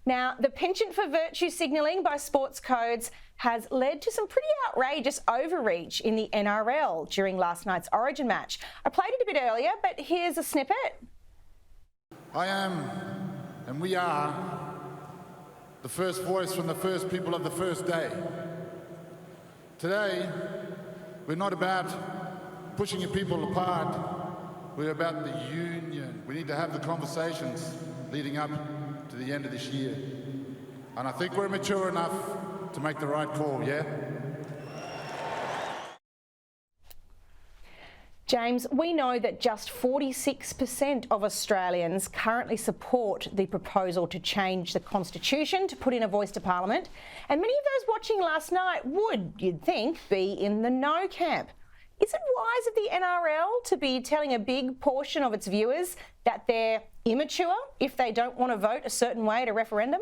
Now, the penchant for virtue signalling by sports codes has led to some pretty outrageous overreach in the NRL during last night's Origin match. I played it a bit earlier, but here's a snippet. I am, and we are, the first voice from the first people of the first day. Today, we're not about pushing your people apart. We're about the union. We need to have the conversations leading up to the end of this year. And I think we're mature enough to make the right call, yeah? James, we know that just 46% of Australians currently support the proposal to change the Constitution to put in a voice to Parliament. And many of those watching last night would, you'd think, be in the no camp. Is it wise of the NRL to be telling a big portion of its viewers that they're immature if they don't want to vote a certain way at a referendum?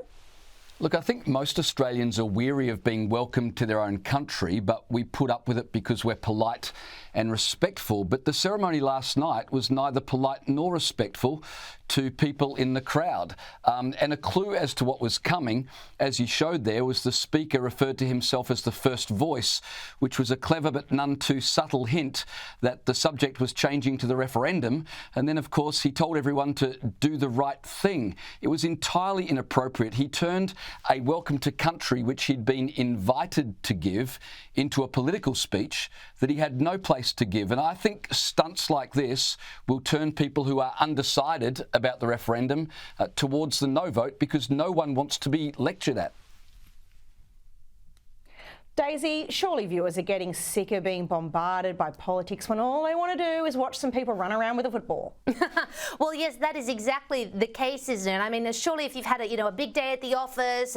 Look, I think most Australians are weary of being welcomed to their own country, but we put up with it because we're polite and respectful. But the ceremony last night was neither polite nor respectful to people in the crowd. And a clue as to what was coming, as you showed there, was the speaker referred to himself as the first voice, which was a clever but none too subtle hint that the subject was changing to the referendum. And then, of course, he told everyone to do the right thing. It was entirely inappropriate. He turned a welcome to country, which he'd been invited to give, into a political speech that he had no place to give. And I think stunts like this will turn people who are undecided about the referendum towards the no vote, because no one wants to be lectured at. Daisy, surely viewers are getting sick of being bombarded by politics when all they want to do is watch some people run around with a football. Well, yes, that is exactly the case, isn't it? I mean, surely if you've had a big day at the office,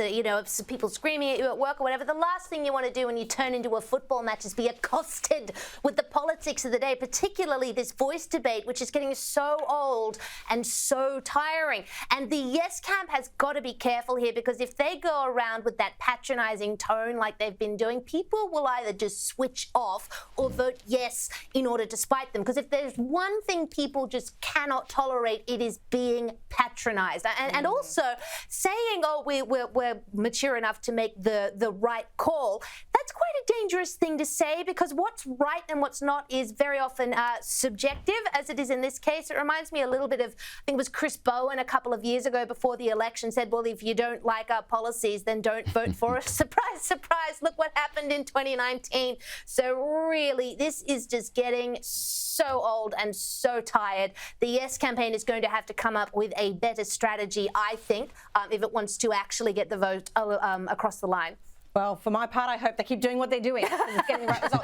people screaming at you at work or whatever, the last thing you want to do when you turn into a football match is be accosted with the politics of the day, particularly this voice debate, which is getting so old and so tiring. And the Yes camp has got to be careful here, because if they go around with that patronising tone like they've been doing, people will either just switch off or vote yes in order to spite them. Because if there's one thing people just cannot tolerate, it is being patronised. And also saying, oh, we're mature enough to make the right call, that's quite a dangerous thing to say, because what's right and what's not is very often subjective, as it is in this case. It reminds me a little bit of, I think it was Chris Bowen a couple of years ago before the election said, well, if you don't like our policies, then don't vote for us. Surprise, surprise, look what happened in 2019. So really, this is just getting so old and so tired. The Yes campaign is going to have to come up with a better strategy, I think, if it wants to actually get the vote across the line. Well, for my part, I hope they keep doing what they're doing. It's getting the right result.